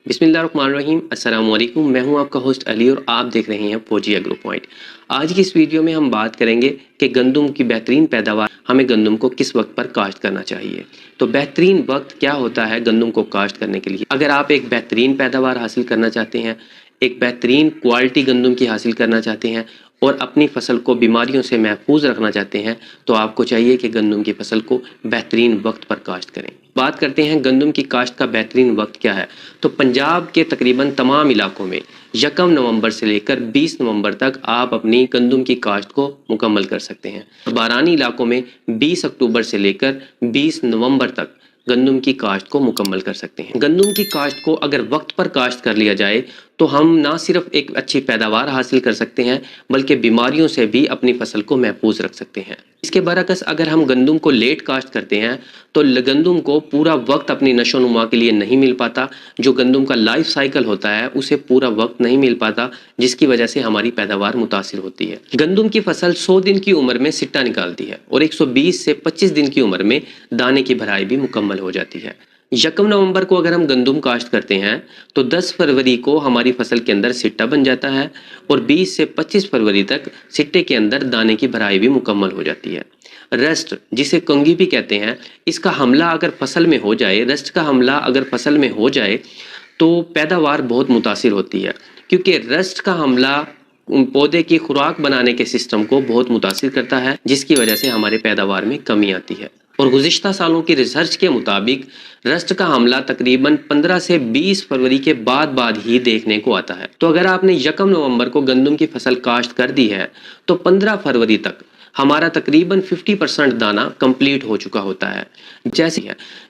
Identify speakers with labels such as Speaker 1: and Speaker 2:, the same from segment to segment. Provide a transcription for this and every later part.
Speaker 1: बिस्मिल्लाहिर्रहमानिर्रहीम। अस्सलाम वालेकुम। मैं हूं आपका होस्ट अली और आप देख रहे हैं फौजी एग्रो पॉइंट। आज की इस वीडियो में हम बात करेंगे कि गंदम की बेहतरीन पैदावार हमें गंदम को किस वक्त पर काश्त करना चाहिए। तो बेहतरीन वक्त क्या होता है गंदम को काश्त करने के लिए। अगर आप एक बेहतरीन पैदावार हासिल करना चाहते हैं, एक बेहतरीन क्वालिटी गंदम की हासिल करना चाहते हैं और अपनी फसल को बीमारियों से महफूज रखना चाहते हैं, तो आपको चाहिए कि गंदम की फसल को बेहतरीन वक्त पर काश्त करें। बात करते हैं गंदम की काश्त का बेहतरीन वक्त क्या है। तो पंजाब के तकरीबन तमाम इलाकों में 1 नवंबर से लेकर 20 नवंबर तक आप अपनी गंदम की काश्त को मुकम्मल कर सकते हैं। बारानी इलाकों में 20 अक्टूबर से लेकर 20 नवंबर तक गंदम की काश्त को मुकम्मल कर सकते हैं। गंदम की काश्त को अगर वक्त पर काश्त कर लिया जाए तो हम ना सिर्फ एक अच्छी पैदावार हासिल कर सकते हैं बल्कि बीमारियों से भी अपनी फसल को महफूज रख सकते हैं। इसके बरअक्स अगर हम गंदम को लेट काश्त करते हैं तो गंदम को पूरा वक्त अपनी नशोनुमा के लिए नहीं मिल पाता। जो गंदम का लाइफ साइकिल होता है उसे पूरा वक्त नहीं मिल पाता, जिसकी वजह से हमारी पैदावार मुतासिर होती है। गंदम की फसल 100 दिन की उम्र में सिट्टा निकालती है और 120 से 25 दिन की उम्र में दाने की भराई भी मुकम्मल हो जाती है। 1 नवंबर को अगर हम गंदम काश्त करते हैं तो 10 फरवरी को हमारी फसल के अंदर सिट्टा बन जाता है और 20 से 25 फरवरी तक सिट्टे के अंदर दाने की भराई भी मुकम्मल हो जाती है। रस्ट, जिसे कंगी भी कहते हैं, इसका हमला अगर फसल में हो जाए, रस्ट का हमला अगर फसल में हो जाए तो पैदावार बहुत मुतासिर होती है, क्योंकि रस्ट का हमला पौधे की खुराक बनाने के सिस्टम को बहुत मुतासिर करता है, जिसकी वजह से हमारे पैदावार में कमी आती है। और गुज़िश्ता सालों की रिसर्च के मुताबिक रस्ट का हमला तकरीबन 15 से 20 फरवरी के बाद ही देखने को आता है। तो अगर आपने 1 नवंबर को गंदम की फसल काश्त कर दी है तो 15 फरवरी तक हमारा तकरीबन 50% दाना कंप्लीट हो चुका होता है।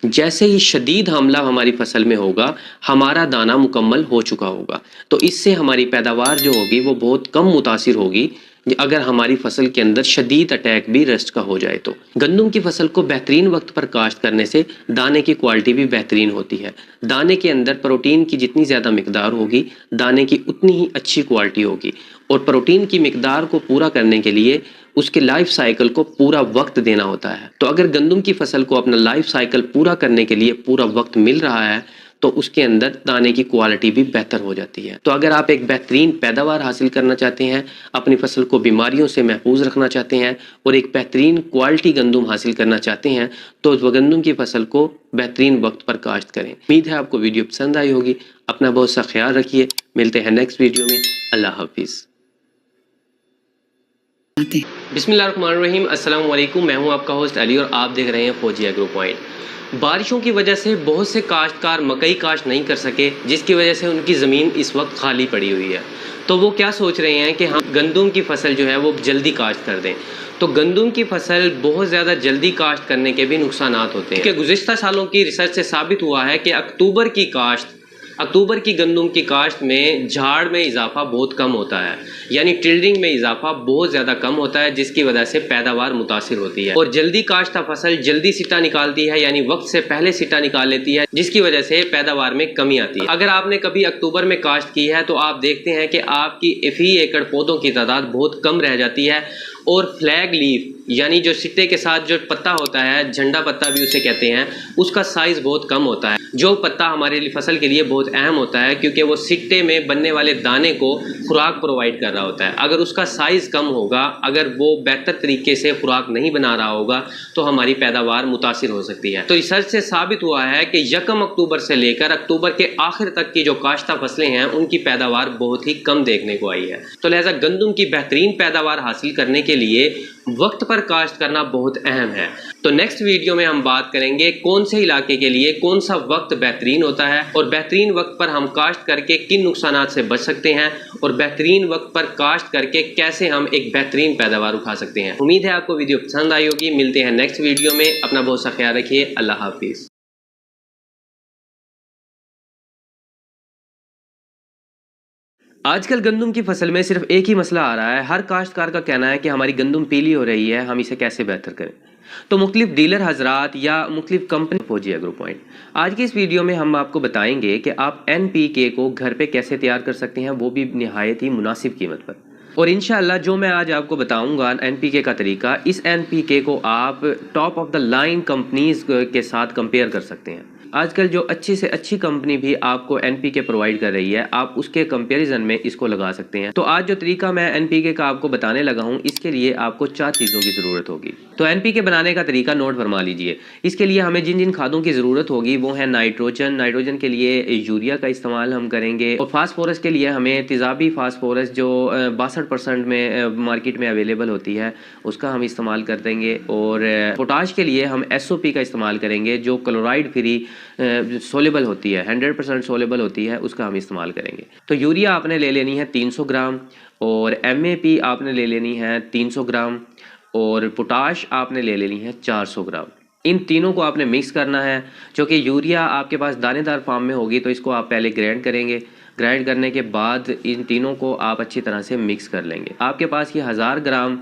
Speaker 1: जैसे ही शदीद हमला हमारी फसल में होगा, हमारा दाना मुकम्मल हो चुका होगा। तो इससे हमारी पैदावार जो होगी वो बहुत कम मुतासिर होगी अगर हमारी फसल के अंदर शदीद अटैक भी रस्ट का हो जाए। तो गंदम की फसल को बेहतरीन वक्त पर काश्त करने से दाने की क्वालिटी भी बेहतरीन होती है। दाने के अंदर प्रोटीन की जितनी ज़्यादा मिकदार होगी, दाने की उतनी ही अच्छी क्वालिटी होगी। और प्रोटीन की मिकदार को पूरा करने के लिए उसके लाइफ साइकिल को पूरा वक्त देना होता है। तो अगर गंदम की फसल को अपना लाइफ साइकिल पूरा करने के लिए पूरा वक्त मिल रहा है तो उसके अंदर दाने की क्वालिटी भी बेहतर हो जाती है। तो अगर आप एक बेहतरीन पैदावार हासिल करना चाहते हैं, अपनी फसल को बीमारियों से महफूज रखना चाहते हैं और एक बेहतरीन क्वालिटी गंदम हासिल करना चाहते हैं तो गंदम की फसल को बेहतरीन वक्त पर काश्त करें। उम्मीद है आपको वीडियो पसंद आई होगी। अपना बहुत सा ख्याल रखिए। मिलते हैं नेक्स्ट वीडियो में। अल्लाह हाफिज़। बिस्मिल्लाहिर्रहमानिर्रहीम। अस्सलाम वालेकुम। मैं हूं आपका होस्ट अली और आप देख रहे हैं फौजी एग्रो पॉइंट। बारिशों की वजह से बहुत से काश्तकार मकई काश्त नहीं कर सके, जिसकी वजह से उनकी ज़मीन इस वक्त खाली पड़ी हुई है। तो वो क्या सोच रहे हैं कि हम गंदम की फसल जो है वो जल्दी काश्त कर दें। तो गंदम की फसल बहुत ज़्यादा जल्दी काश्त करने के भी नुकसानात होते हैं। गुज़िश्ता सालों की रिसर्च से साबित हुआ है कि अक्टूबर की गंदम की काश्त में झाड़ में इजाफा बहुत कम होता है, यानी टिल्डिंग में इजाफा बहुत ज़्यादा कम होता है, जिसकी वजह से पैदावार मुतासिर होती है। और जल्दी काश्ता फसल जल्दी सिट्टा निकालती है, यानी वक्त से पहले सिट्टा निकाल लेती है, जिसकी वजह से पैदावार में कमी आती है। अगर आपने कभी अक्टूबर में काश्त की है तो आप देखते हैं कि आपकी फी एकड़ पौधों की तादाद बहुत कम रह जाती है और फ्लैग लीफ, यानी जो सिट्टे के साथ जो पत्ता होता है, झंडा पत्ता भी उसे कहते हैं, उसका साइज़ बहुत कम होता है। जो पत्ता हमारे लिए फसल के लिए बहुत अहम होता है, क्योंकि वो सिट्टे में बनने वाले दाने को खुराक प्रोवाइड कर रहा होता है। अगर उसका साइज़ कम होगा, अगर वो बेहतर तरीके से खुराक नहीं बना रहा होगा तो हमारी पैदावार मुतासिर हो सकती है। तो रिसर्च से साबित हुआ है कि 1 अक्टूबर से लेकर अक्टूबर के आखिर तक की जो काश्ता फसलें हैं उनकी पैदावार बहुत ही कम देखने को आई है। तो लिहाजा गंदम की बेहतरीन पैदावार हासिल करने के लिए वक्त पर काश्त करना बहुत अहम है। तो नेक्स्ट वीडियो में हम बात करेंगे कौन से इलाके के लिए कौन सा वक्त बेहतरीन होता है और बेहतरीन वक्त पर हम काश्त करके किन नुकसानात से बच सकते हैं और बेहतरीन वक्त पर काश्त करके कैसे हम एक बेहतरीन पैदावार उठा सकते हैं। उम्मीद है आपको वीडियो पसंद आई होगी। मिलते हैं नेक्स्ट वीडियो में। अपना बहुत सा ख्याल रखिए। अल्लाह हाफिज़। आजकल गंदम की फसल में सिर्फ एक ही मसला आ रहा है। हर काश्तकार का कहना है कि हमारी गंदम पीली हो रही है, हम इसे कैसे बेहतर करें। तो मुख्तलिफ डीलर हजरात या मुख्तलिफ कंपनी फौजी एग्रो पॉइंट, आज की इस वीडियो में हम आपको बताएंगे कि आप NPK को घर पे कैसे तैयार कर सकते हैं, वो भी निहायत ही मुनासिब कीमत पर। और इंशाअल्लाह जो मैं आज आपको बताऊंगा NPK का तरीका, इस NPK को आप top of the line companies के साथ कंपेयर कर सकते हैं। आजकल जो अच्छी से अच्छी कंपनी भी आपको एनपीके प्रोवाइड कर रही है, आप उसके कंपैरिजन में इसको लगा सकते हैं। तो आज जो तरीका मैं एनपीके का आपको बताने लगा हूं, इसके लिए आपको 4 चीज़ों की ज़रूरत होगी। तो एनपीके बनाने का तरीका नोट फरमा लीजिए। इसके लिए हमें जिन जिन खादों की ज़रूरत होगी वो है नाइट्रोजन। नाइट्रोजन के लिए यूरिया का इस्तेमाल हम करेंगे, और फास्फोरस के लिए हमें तेजाबी फास्फोरस जो 62% में मार्केट में अवेलेबल होती है, उसका हम इस्तेमाल कर देंगे। और पोटाश के लिए हम एसओपी का इस्तेमाल करेंगे, जो क्लोराइड फ्री सोलेबल होती है, 100% सोलेबल होती है, उसका हम इस्तेमाल करेंगे। तो यूरिया आपने ले लेनी है 300 ग्राम, और एमएपी आपने ले लेनी है 300 ग्राम, और पोटाश आपने ले लेनी है 400 ग्राम। इन तीनों को आपने मिक्स करना है। जो कि यूरिया आपके पास दानेदार फॉर्म में होगी, तो इसको आप पहले ग्राइंड करेंगे। ग्राइंड करने के बाद इन तीनों को आप अच्छी तरह से मिक्स कर लेंगे। आपके पास ये 1000 ग्राम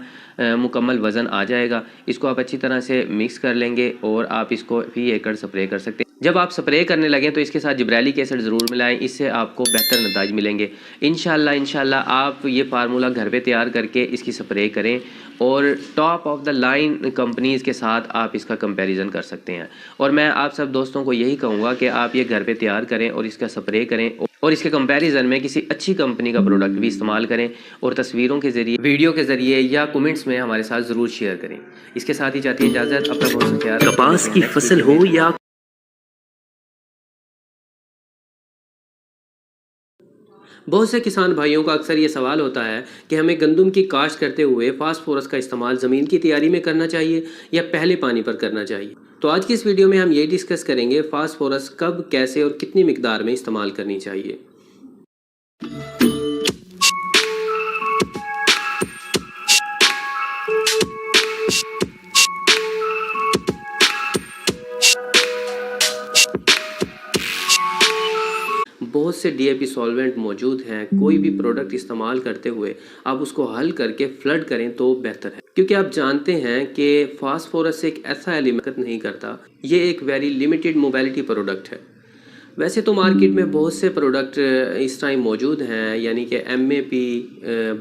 Speaker 1: मुकम्मल वज़न आ जाएगा। इसको आप अच्छी तरह से मिक्स कर लेंगे, और आप इसको भी एकड़ स्प्रे कर सकते हैं। जब आप स्प्रे करने लगें तो इसके साथ जिब्रेलिक एसिड ज़रूर मिलाएं, इससे आपको बेहतर नतीजे मिलेंगे। इंशाल्लाह आप ये फार्मूला घर पे तैयार करके इसकी स्प्रे करें, और top of the line companies के साथ आप इसका कंपैरिजन कर सकते हैं। और मैं आप सब दोस्तों को यही कहूँगा कि आप ये घर पे तैयार करें और इसका स्प्रे करें, और इसके कंपैरिजन में किसी अच्छी कंपनी का प्रोडक्ट भी इस्तेमाल करें, और तस्वीरों के ज़रिए, वीडियो के ज़रिए या कमेंट्स में हमारे साथ ज़रूर शेयर करें। इसके साथ ही चाहती है इजाज़त। अपना बहुत सा ख्याल।
Speaker 2: कपास की फसल हो या
Speaker 1: बहुत से किसान भाइयों का अक्सर ये सवाल होता है कि हमें गंदम की काश्त करते हुए फास्फोरस का इस्तेमाल ज़मीन की तैयारी में करना चाहिए या पहले पानी पर करना चाहिए। तो आज की इस वीडियो में हम ये डिस्कस करेंगे फास्फोरस कब, कैसे और कितनी मिकदार में इस्तेमाल करनी चाहिए। बहुत से डीएपी सॉल्वेंट मौजूद हैं। कोई भी प्रोडक्ट इस्तेमाल करते हुए आप उसको हल करके फ्लड करें तो बेहतर है, क्योंकि आप जानते हैं कि फास्फोरस एक ऐसा एलिमेंट नहीं करता, ये एक वेरी लिमिटेड मोबिलिटी प्रोडक्ट है। वैसे तो मार्केट में बहुत से प्रोडक्ट इस टाइम मौजूद हैं, यानी कि MAP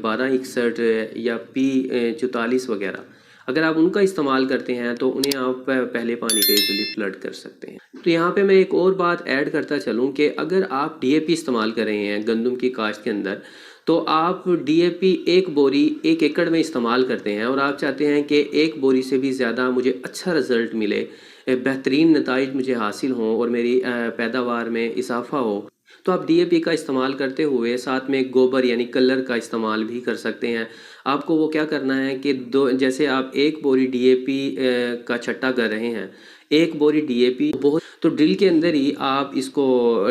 Speaker 1: 1261 या P44 वगैरह। अगर आप उनका इस्तेमाल करते हैं तो उन्हें आप पहले पानी पे इजीली फ्लड कर सकते हैं। तो यहाँ पे मैं एक और बात ऐड करता चलूँ कि अगर आप DAP इस्तेमाल कर रहे हैं गंदम की काश्त के अंदर, तो आप DAP 1 बोरी 1 एकड़ में इस्तेमाल करते हैं, और आप चाहते हैं कि 1 बोरी से भी ज़्यादा मुझे अच्छा रिज़ल्ट मिले, बेहतरीन नताइज मुझे हासिल हों और मेरी पैदावार में इजाफा हो, तो आप DAP का इस्तेमाल करते हुए साथ में गोबर यानी कलर का इस्तेमाल भी कर सकते हैं। आपको वो क्या करना है कि जैसे आप 1 बोरी DAP का छट्टा कर रहे हैं, 1 बोरी DAP बहुत, तो ड्रिल के अंदर ही आप इसको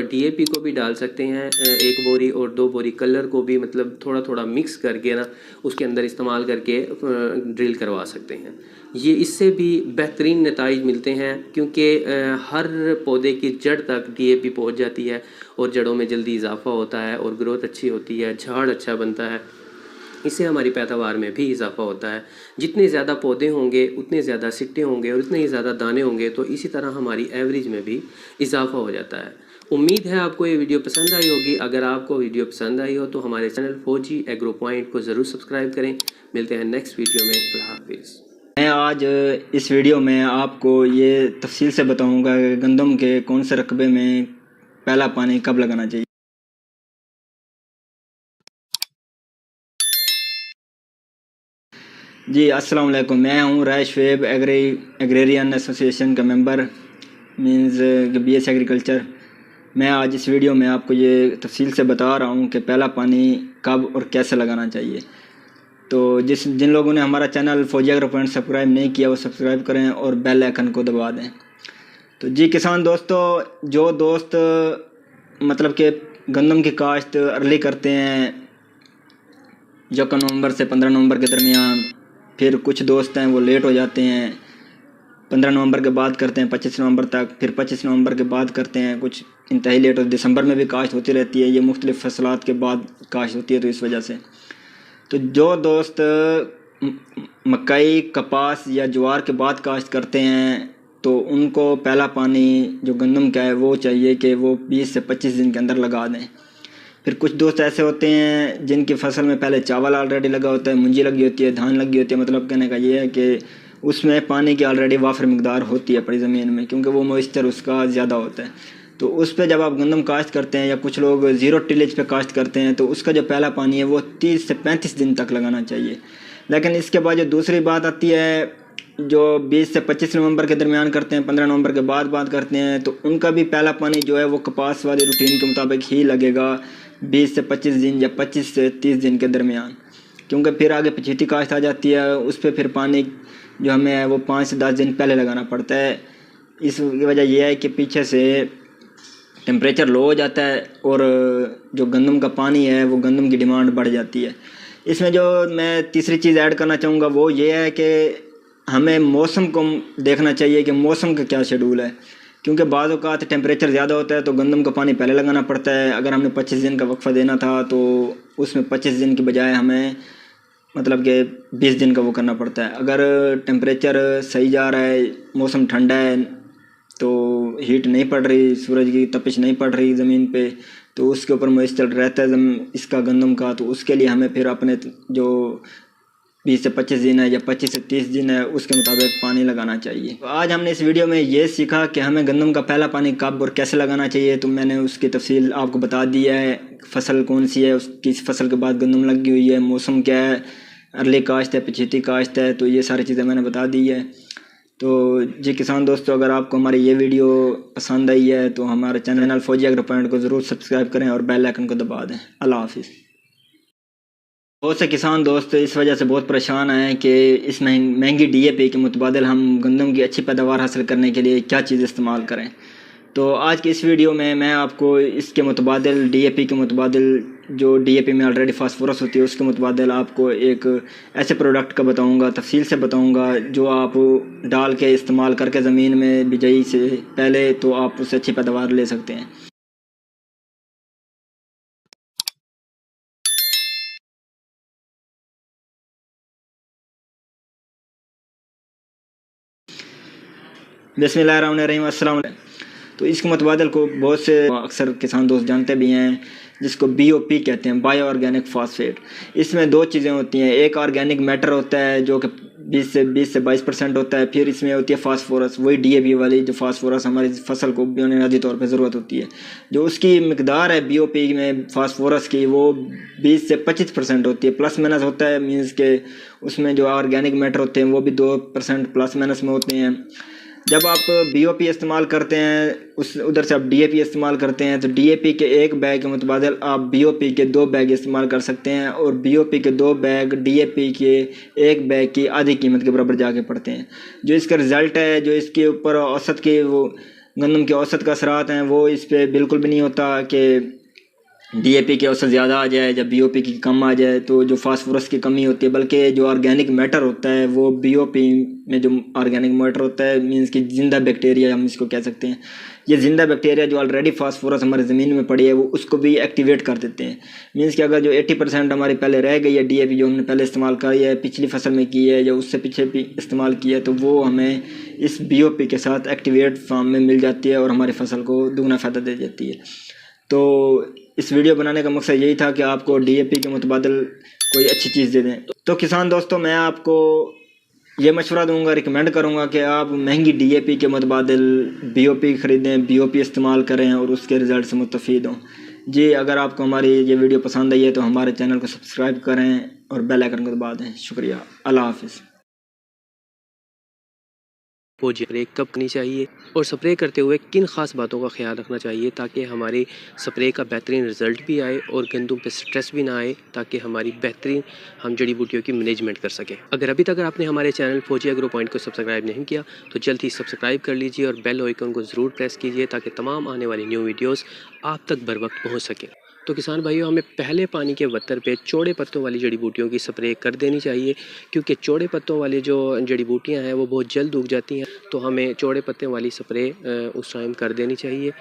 Speaker 1: DAP को भी डाल सकते हैं 1 बोरी, और 2 बोरी कलर को भी, मतलब थोड़ा थोड़ा मिक्स करके ना उसके अंदर इस्तेमाल करके ड्रिल करवा सकते हैं। ये इससे भी बेहतरीन नताइज मिलते हैं, क्योंकि हर पौधे की जड़ तक DAP पहुंच जाती है, और जड़ों में जल्दी इजाफा होता है, और ग्रोथ अच्छी होती है, झाड़ अच्छा बनता है। इससे हमारी पैदावार में भी इजाफा होता है। जितने ज़्यादा पौधे होंगे उतने ज़्यादा सिट्टे होंगे, और उतने ही ज़्यादा दाने होंगे, तो इसी तरह हमारी एवरेज में भी इजाफा हो जाता है। उम्मीद है आपको ये वीडियो पसंद आई होगी। अगर आपको वीडियो पसंद आई हो तो हमारे चैनल फौजी एग्रो पॉइंट को ज़रूर सब्सक्राइब करें। मिलते हैं नेक्स्ट वीडियो में। अल्लाह हाफिज़।
Speaker 2: मैं आज इस वीडियो में आपको ये तफसील से बताऊंगा कि गंदम के कौन से रकबे में पहला पानी कब लगाना चाहिए। जी अस्सलाम वालेकुम, मैं हूँ राय शुएब, एग्रेरियन एसोसिएशन का मेंबर, मींस BS एग्रीकल्चर। मैं आज इस वीडियो में आपको ये तफसील से बता रहा हूँ कि पहला पानी कब और कैसे लगाना चाहिए। तो जिन लोगों ने हमारा चैनल फौजी एग्रो पॉइंट सब्सक्राइब नहीं किया वो सब्सक्राइब करें और बेल आइकन को दबा दें। तो जी किसान दोस्तों, जो दोस्त मतलब कि गंदम की काश्त अर्ली करते हैं 1 नवंबर से 15 नवंबर के दरमियान, फिर कुछ दोस्त हैं वो लेट हो जाते हैं, 15 नवंबर के बाद करते हैं 25 नवंबर तक, फिर 25 नवंबर के बाद करते हैं, कुछ इंतहाई लेट हो, दिसंबर में भी काश्त होती रहती है। ये मुख्तलिफ फसलात के बाद काश्त होती है, तो इस वजह से तो जो दोस्त मकई, कपास या ज्वार के बाद काश्त करते हैं तो उनको पहला पानी जो गंदम का है वो चाहिए कि वो 20 से 25 दिन के अंदर लगा दें। फिर कुछ दोस्त ऐसे होते हैं जिनकी फसल में पहले चावल ऑलरेडी लगा होता है, मुंजी लगी होती है, धान लगी होती है, मतलब कहने का ये है कि उसमें पानी की ऑलरेडी वाफर मकदार होती है पड़ी ज़मीन में, क्योंकि वो मॉइस्चर उसका ज़्यादा होता है। तो उस पे जब आप गंदम काश्त करते हैं या कुछ लोग ज़ीरो टिलेज पे काश्त करते हैं तो उसका जो पहला पानी है वो 30 से 35 दिन तक लगाना चाहिए। लेकिन इसके बाद जो दूसरी बात आती है, जो 20 से 25 नवंबर के दरमियान करते हैं, 15 नवंबर के बाद बात करते हैं, तो उनका भी पहला पानी जो है वो कपास वाली रूटीन के मुताबिक ही लगेगा 20 से 25 दिन या 25 से 30 दिन के दरमियान, क्योंकि फिर आगे पछीती काश्त आ जाती है। उस पर फिर पानी जो हमें है वो 5 से 10 दिन पहले लगाना पड़ता है। इसकी वजह यह है कि पीछे से टेम्परेचर लो हो जाता है और जो गंदम का पानी है वो गंदम की डिमांड बढ़ जाती है। इसमें जो मैं तीसरी चीज़ ऐड करना चाहूँगा वो ये है कि हमें मौसम को देखना चाहिए कि मौसम का क्या शेड्यूल है, क्योंकि बाद औक़ात टेम्परेचर ज़्यादा होता है तो गंदम का पानी पहले लगाना पड़ता है। अगर हमने 25 दिन का वक्फ़ा देना था तो उसमें 25 दिन की बजाय हमें मतलब कि 20 दिन का वो करना पड़ता है। अगर टेम्परेचर सही जा रहा है, मौसम ठंडा है, तो हीट नहीं पड़ रही, सूरज की तपिश नहीं पड़ रही ज़मीन पे, तो उसके ऊपर मॉइस्चर रहता है इसका गंदम का, तो उसके लिए हमें फिर अपने जो 20 से 25 दिन है या 25 से 30 दिन है उसके मुताबिक पानी लगाना चाहिए। तो आज हमने इस वीडियो में ये सीखा कि हमें गंदम का पहला पानी कब और कैसे लगाना चाहिए, तो मैंने उसकी तफसील आपको बता दी है। फसल कौन सी है, उसकी फसल के बाद गंदम लगी हुई है, मौसम क्या है, अर्ली काश्त है, पछीती काश्त है, तो ये सारी चीज़ें मैंने बता दी है। तो जी किसान दोस्तों, अगर आपको हमारी ये वीडियो पसंद आई है तो हमारे चैनल फौजी एग्रो पॉइंट को ज़रूर सब्सक्राइब करें और बेल आइकन को दबा दें। अल्लाह हाफिज़। बहुत से किसान दोस्त इस वजह से बहुत परेशान हैं कि इस महंगी डीएपी के मुतबादिल हम गंदम की अच्छी पैदावार हासिल करने के लिए क्या चीज़ इस्तेमाल करें। तो आज की इस वीडियो में मैं आपको इसके मुतबादिल डीएपी के मुतबादिल जो डीएपी में ऑलरेडी फास्फोरस होती है उसके मुतबादिल आपको एक ऐसे प्रोडक्ट का बताऊंगा, तफसील से बताऊंगा, जो आप डाल के इस्तेमाल करके ज़मीन में बिजाई से पहले तो आप उससे अच्छी पैदावार ले सकते हैं। बिस्मिल्लाहिर्रहमानिर्रहीम, अस्सलाम वालेकुम। तो इसके मुतबादिल को बहुत से अक्सर किसान दोस्त जानते भी हैं, जिसको BOP कहते हैं, बायो ऑर्गेनिक फास्फेट। इसमें दो चीज़ें होती हैं, एक ऑर्गेनिक मैटर होता है जो कि 20 से 22% होता है, फिर इसमें होती है फास्फोरस, वही DAP वाली जो फास्फोरस हमारी फसल को बुनियादी तौर पर ज़रूरत होती है। जो उसकी मकदार है BOP में फास्फोरस की वो 20 से 25% होती है, प्लस माइनस होता है। मीन्स के उसमें जो ऑर्गेनिक मैटर होते हैं वो भी 2% प्लस माइनस में होते हैं। जब आप BOP इस्तेमाल करते हैं उस उधर से आप DAP इस्तेमाल करते हैं, तो DAP के एक बैग के मुतबादिल आप BOP के 2 बैग इस्तेमाल कर सकते हैं, और BOP के 2 बैग DAP के एक बैग की आधी कीमत के बराबर जाके पड़ते हैं। जो इसका रिज़ल्ट है, जो इसके ऊपर औसत के वो गंदम के औसत का असरात हैं, वो इस पर बिल्कुल भी नहीं होता कि DAP के औसत ज़्यादा आ जाए या BOP की कम आ जाए, तो जो फास्फोरस की कमी होती है, बल्कि जो ऑर्गेनिक मैटर होता है वो BOP में जो ऑर्गेनिक मैटर होता है, मीन्स कि जिंदा बैक्टीरिया हम इसको कह सकते हैं, ये जिंदा बैक्टीरिया जो ऑलरेडी फास्फोरस हमारी ज़मीन में पड़ी है वो उसको भी एक्टिवेट कर देते हैं। मीन्स कि अगर जो 80% हमारी पहले रह गई है DAP जो हमने पहले इस्तेमाल करी है, पिछली फसल में की है या उससे पीछे भी इस्तेमाल किया है, तो वो हमें इस BOP के साथ एक्टिवेट फॉर्म में मिल जाती है और हमारी फसल को दुगना फ़ायदा दे देती है। तो इस वीडियो बनाने का मकसद यही था कि आपको DAP के मुतबादिल कोई अच्छी चीज़ दे दें। तो किसान दोस्तों, मैं आपको ये मशवरा दूंगा, रिकमेंड करूंगा कि आप महंगी DAP के मुतबादिल BOP ख़रीदें, BOP इस्तेमाल करें और उसके रिज़ल्ट से मुस्तफ़ीद हों। जी, अगर आपको हमारी ये वीडियो पसंद आई है तो हमारे चैनल को सब्सक्राइब करें और बेल आइकन को दबा दें। शुक्रिया। अल्लाह हाफिज़।
Speaker 1: फौजी स्प्रे कब करनी चाहिए और स्प्रे करते हुए किन खास बातों का ख्याल रखना चाहिए ताकि हमारे स्प्रे का बेहतरीन रिज़ल्ट भी आए और गंदम पे स्ट्रेस भी ना आए, ताकि हमारी बेहतरीन हम जड़ी बूटियों की मैनेजमेंट कर सकें। अगर अभी तक आपने हमारे चैनल फौजी एग्रो पॉइंट को सब्सक्राइब नहीं किया तो जल्द ही सब्सक्राइब कर लीजिए और बेल आइकन को ज़रूर प्रेस कीजिए ताकि तमाम आने वाली न्यू वीडियोज़ आप तक बर वक्त पहुँच सकें। तो किसान भाइयों, हमें पहले पानी के वत्तर पे चौड़े पत्तों वाली जड़ी बूटियों की स्प्रे कर देनी चाहिए, क्योंकि चौड़े पत्तों वाली जो जड़ी बूटियां हैं वो बहुत जल्द उग जाती हैं, तो हमें चौड़े पत्ते वाली स्प्रे उस टाइम कर देनी चाहिए।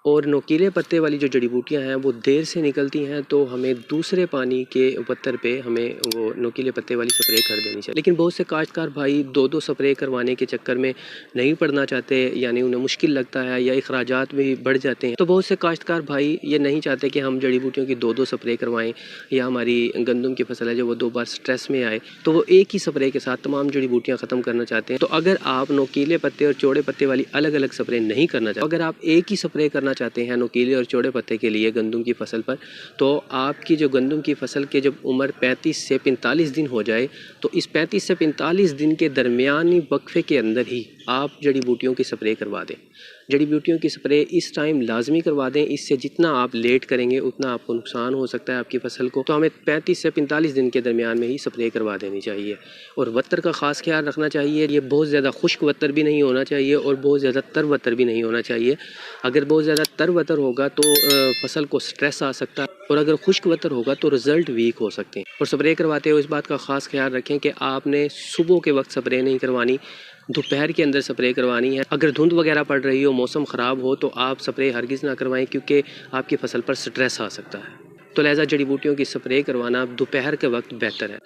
Speaker 1: और नोकीले पत्ते वाली जो जड़ी बूटियाँ हैं वो देर से निकलती हैं, तो हमें दूसरे पानी के पत्थर पे हमें वो नोकीले पत्ते वाली स्प्रे कर देनी चाहिए। लेकिन बहुत से काश्तकार भाई दो दो स्प्रे करवाने के चक्कर में नहीं पड़ना चाहते, यानी उन्हें मुश्किल लगता है या अखराजात भी बढ़ जाते हैं। तो बहुत से काश्तकार भाई ये नहीं चाहते कि हम जड़ी बूटियों की दो दो स्प्रे करवाएं या हमारी गंदम की फसल है जो वो 2 बार स्ट्रेस में आए, तो वो एक ही स्प्रे के साथ तमाम जड़ी बूटियाँ ख़त्म करना चाहते हैं। तो अगर आप नोकीले पत्ते और चौड़े पत्ते वाली अलग अलग स्प्रे नहीं करना चाहते, अगर आप एक ही स्प्रे करना चाहते हैं नोकीले और चौड़े पत्ते के लिए गंदम की फसल पर, तो आपकी जो गंदम की फसल के जब उम्र 35 से 45 दिन हो जाए, तो इस 35 से 45 दिन के दरमियानी वक्फे के अंदर ही आप जड़ी बूटियों की स्प्रे करवा दें। जड़ी बूटियों की स्प्रे इस टाइम लाजमी करवा दें, इससे जितना आप लेट करेंगे उतना आपको नुकसान हो सकता है आपकी फसल को। तो हमें 35 से 45 दिन के दरमियान में ही स्प्रे करवा देनी चाहिए। और वत्तर का ख़ास ख्याल रखना चाहिए, ये बहुत ज़्यादा खुश्क वत्तर भी नहीं होना चाहिए और बहुत ज़्यादा तर वत्तर भी नहीं होना चाहिए। अगर बहुत ज़्यादा तर वत्तर होगा तो फसल को स्ट्रेस आ सकता है, और अगर खुश्क वत्तर होगा तो रिज़ल्ट वीक हो सकते हैं। और स्प्रे करवाते हुए इस बात का ख़ास ख्याल रखें कि आपने सुबह के वक्त स्प्रे नहीं करवानी, दोपहर के अंदर स्प्रे करवानी है। अगर धुंध वगैरह पड़ रही हो, मौसम ख़राब हो, तो आप स्प्रे हरगिज़ ना करवाएं, क्योंकि आपकी फसल पर स्ट्रेस आ सकता है। तो लिहाजा जड़ी बूटियों की स्प्रे करवाना दोपहर के वक्त बेहतर है।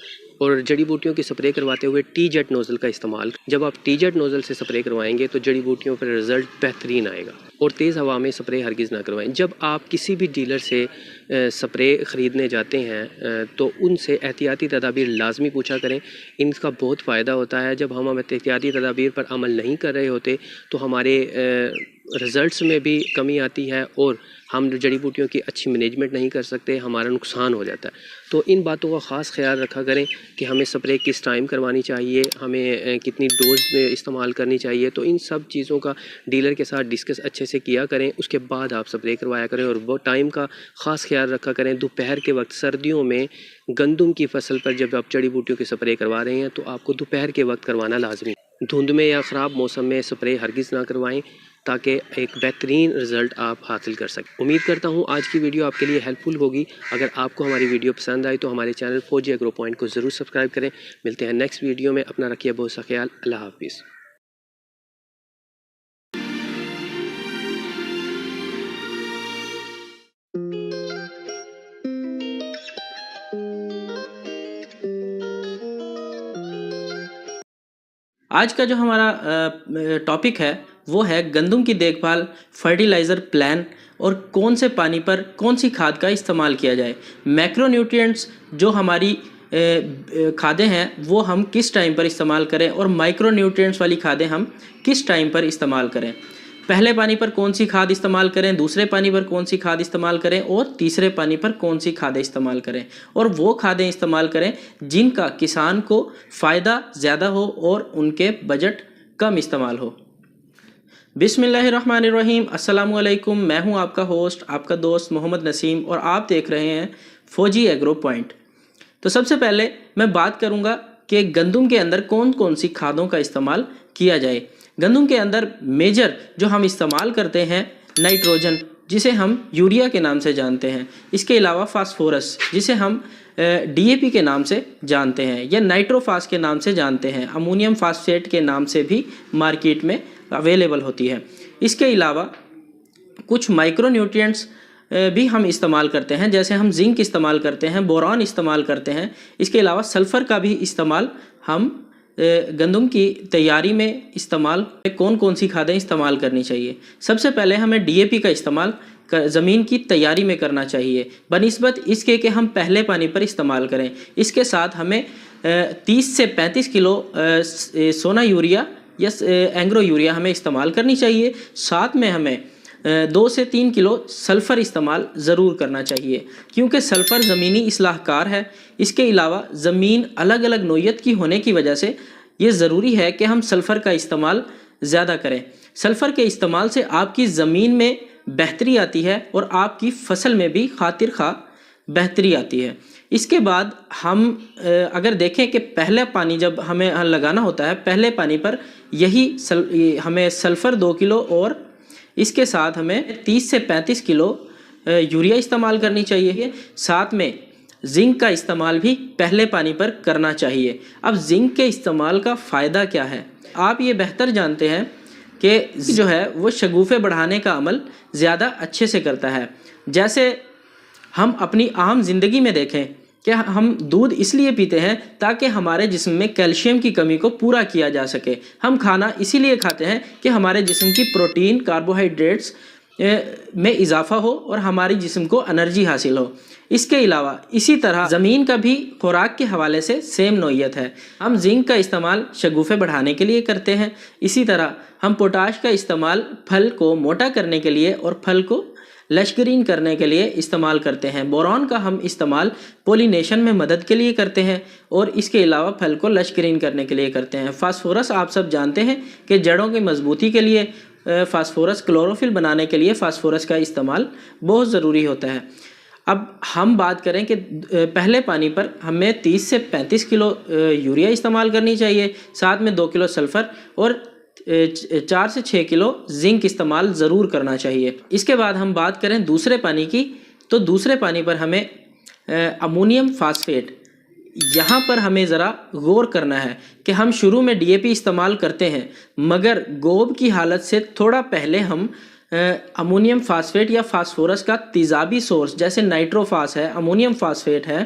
Speaker 1: और जड़ी बूटियों की स्प्रे करवाते हुए टी जेट नोज़ल का इस्तेमाल, जब आप टी जेट नोज़ल से स्प्रे करवाएंगे तो जड़ी बूटियों पर रिज़ल्ट बेहतरीन आएगा। और तेज़ हवा में स्प्रे हरगिज़ ना करवाएं। जब आप किसी भी डीलर से स्प्रे ख़रीदने जाते हैं तो उनसे एहतियाती तदाबीर लाजमी पूछा करें। इनका बहुत फ़ायदा होता है। जब हम एहतियाती तदाबीर पर अमल नहीं कर रहे होते तो हमारे रिज़ल्ट्स में भी कमी आती है और हम जड़ी बूटियों की अच्छी मैनेजमेंट नहीं कर सकते, हमारा नुकसान हो जाता है। तो इन बातों का ख़ास ख्याल रखा करें कि हमें स्प्रे किस टाइम करवानी चाहिए, हमें कितनी डोज में इस्तेमाल करनी चाहिए। तो इन सब चीज़ों का डीलर के साथ डिस्कस अच्छे से किया करें, उसके बाद आप स्प्रे करवाया करें। और वो टाइम का ख़ास ख्याल रखा करें। दोपहर के वक्त सर्दियों में गंदम की फसल पर जब आप जड़ी बूटियों की स्प्रे करवा रहे हैं तो आपको दोपहर के वक्त करवाना लाजमी। धुंध में या ख़राब मौसम में स्प्रे हरगिज़ ना करवाएं, ताकि एक बेहतरीन रिज़ल्ट आप हासिल कर सकें। उम्मीद करता हूँ आज की वीडियो आपके लिए हेल्पफुल होगी। अगर आपको हमारी वीडियो पसंद आई तो हमारे चैनल फौजी एग्रो पॉइंट को ज़रूर सब्सक्राइब करें। मिलते हैं नेक्स्ट वीडियो में। अपना रखिए बहुत सा ख्याल। अल्लाह हाफिज़।
Speaker 3: आज का जो हमारा टॉपिक है वो है गंदम की देखभाल, फर्टिलाइज़र प्लान और कौन से पानी पर कौन सी खाद का इस्तेमाल किया जाए। मैक्रोन्यूट्रिएंट्स जो हमारी खादें हैं वो हम किस टाइम पर इस्तेमाल करें और माइक्रोन्यूट्रिएंट्स वाली खादें हम किस टाइम पर इस्तेमाल करें। पहले पानी पर कौन सी खाद इस्तेमाल करें, दूसरे पानी पर कौन सी खाद इस्तेमाल करें और तीसरे पानी पर कौन सी खादें इस्तेमाल करें। और वो खादें इस्तेमाल करें जिनका किसान को फ़ायदा ज़्यादा हो और उनके बजट कम इस्तेमाल हो। बिस्मिल्लाहिर्रहमानिर्रहीम। अस्सलाम वालेकुम। मैं हूं आपका होस्ट, आपका दोस्त मोहम्मद नसीम और आप देख रहे हैं फौजी एग्रो पॉइंट। तो सबसे पहले मैं बात करूंगा कि गंदम के अंदर कौन कौन सी खादों का इस्तेमाल किया जाए। गंदम के अंदर मेजर जो हम इस्तेमाल करते हैं नाइट्रोजन, जिसे हम यूरिया के नाम से जानते हैं। इसके अलावा फास्फोरस, जिसे हम डीएपी के नाम से जानते हैं या नाइट्रोफास के नाम से जानते हैं। अमोनियम फास्फेट के नाम से भी मार्केट में अवेलेबल होती है। इसके अलावा कुछ माइक्रोन्यूट्रिएंट्स भी हम इस्तेमाल करते हैं, जैसे हम जिंक इस्तेमाल करते हैं, बोरॉन इस्तेमाल करते हैं। इसके अलावा सल्फ़र का भी इस्तेमाल हम गंदम की तैयारी में इस्तेमाल कौन कौन सी खादें इस्तेमाल करनी चाहिए। सबसे पहले हमें डीएपी का इस्तेमाल ज़मीन की तैयारी में करना चाहिए बनिस्बत इसके कि हम पहले पानी पर इस्तेमाल करें। इसके साथ हमें 30 से 35 किलो सोना यूरिया या एंग्रो यूरिया हमें इस्तेमाल करनी चाहिए। साथ में हमें 2 से 3 किलो सल्फ़र इस्तेमाल ज़रूर करना चाहिए, क्योंकि सल्फ़र ज़मीनी इस्लाहकार है। इसके अलावा ज़मीन अलग अलग नोयत की होने की वजह से ये ज़रूरी है कि हम सल्फ़र का इस्तेमाल ज़्यादा करें। सल्फ़र के इस्तेमाल से आपकी ज़मीन में बेहतरी आती है और आपकी फसल में भी खातिर खा बेहतरी आती है। इसके बाद हम अगर देखें कि पहले पानी जब हमें लगाना होता है, पहले पानी पर हमें सल्फ़र 2 किलो और इसके साथ हमें 30 से 35 किलो यूरिया इस्तेमाल करनी चाहिए। साथ में जिंक का इस्तेमाल भी पहले पानी पर करना चाहिए। अब जिंक के इस्तेमाल का फ़ायदा क्या है, आप ये बेहतर जानते हैं कि जो है वो शगुफ़े बढ़ाने का अमल ज़्यादा अच्छे से करता है। जैसे हम अपनी आम ज़िंदगी में देखें कि हम दूध इसलिए पीते हैं ताकि हमारे जिस्म में कैल्शियम की कमी को पूरा किया जा सके। हम खाना इसीलिए खाते हैं कि हमारे जिस्म की प्रोटीन, कार्बोहाइड्रेट्स में इजाफा हो और हमारी जिस्म को एनर्जी हासिल हो। इसके अलावा इसी तरह ज़मीन का भी खुराक के हवाले से सेम नोयत है। हम जिंक का इस्तेमाल शगुफ़े बढ़ाने के लिए करते हैं। इसी तरह हम पोटाश का इस्तेमाल फल को मोटा करने के लिए और फल को लशग्रीन करने के लिए इस्तेमाल करते हैं। बोरॉन का हम इस्तेमाल पोलिनेशन में मदद के लिए करते हैं और इसके अलावा फल को लशग्रीन करने के लिए करते हैं। फास्फोरस आप सब जानते हैं कि जड़ों की मजबूती के लिए फास्फोरस, क्लोरोफिल बनाने के लिए फास्फोरस का इस्तेमाल बहुत ज़रूरी होता है। अब हम बात करें कि पहले पानी पर हमें 30 से 35 किलो यूरिया इस्तेमाल करनी चाहिए, साथ में 2 किलो सल्फ़र और 4 से 6 किलो जिंक इस्तेमाल ज़रूर करना चाहिए। इसके बाद हम बात करें दूसरे पानी की, तो दूसरे पानी पर हमें अमोनियम फास्फेट, यहाँ पर हमें ज़रा गौर करना है कि हम शुरू में डीएपी इस्तेमाल करते हैं, मगर गोब की हालत से थोड़ा पहले हम अमोनियम फास्फेट या फास्फोरस का तेज़ाबी सोर्स जैसे नाइट्रोफास है, अमोनियम फास्फेट है,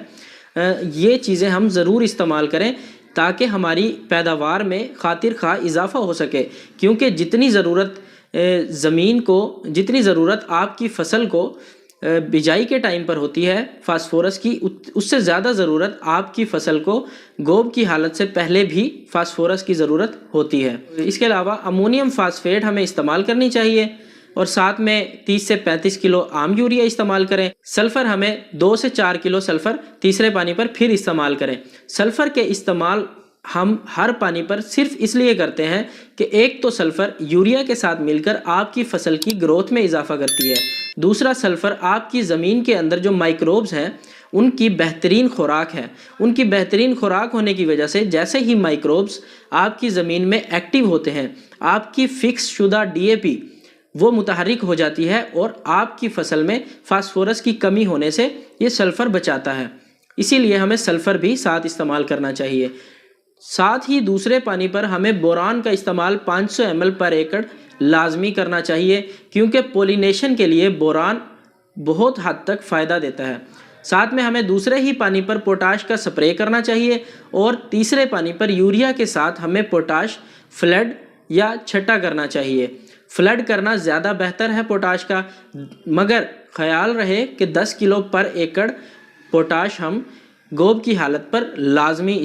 Speaker 3: ये चीज़ें हम ज़रूर इस्तेमाल करें ताकि हमारी पैदावार में खातिर खा इजाफ़ा हो सके। क्योंकि जितनी ज़रूरत ज़मीन को, जितनी ज़रूरत आपकी फ़सल को बिजाई के टाइम पर होती है फास्फोरस की, उससे ज़्यादा ज़रूरत आपकी फ़सल को गोब की हालत से पहले भी फास्फोरस की ज़रूरत होती है। इसके अलावा अमोनियम फास्फेट हमें इस्तेमाल करनी चाहिए और साथ में 30 से 35 किलो आम यूरिया इस्तेमाल करें। सल्फ़र हमें 2 से 4 किलो सल्फ़र तीसरे पानी पर फिर इस्तेमाल करें। सल्फ़र के इस्तेमाल हम हर पानी पर सिर्फ इसलिए करते हैं कि एक तो सल्फ़र यूरिया के साथ मिलकर आपकी फ़सल की ग्रोथ में इजाफा करती है, दूसरा सल्फ़र आपकी ज़मीन के अंदर जो माइक्रोब्स हैं उनकी बेहतरीन खुराक है। उनकी बेहतरीन खुराक होने की वजह से जैसे ही माइक्रोब्स आपकी ज़मीन में एक्टिव होते हैं, आपकी फ़िक्स शुदा डीएपी वो मुतहरिक हो जाती है और आपकी फ़सल में फास्फोरस की कमी होने से ये सल्फ़र बचाता है। इसीलिए हमें सल्फ़र भी साथ इस्तेमाल करना चाहिए। साथ ही दूसरे पानी पर हमें बोरान का इस्तेमाल 500 ml पर एकड़ लाजमी करना चाहिए, क्योंकि पोलिनेशन के लिए बोरान बहुत हद तक फ़ायदा देता है। साथ में हमें दूसरे ही पानी पर पोटाश का स्प्रे करना चाहिए और तीसरे पानी पर यूरिया के साथ हमें पोटाश फ्लड या छटा करना चाहिए। फ्लड करना ज़्यादा बेहतर है पोटाश का, मगर ख्याल रहे कि 10 किलो पर एकड़ पोटाश हम गोब की हालत पर लाजमी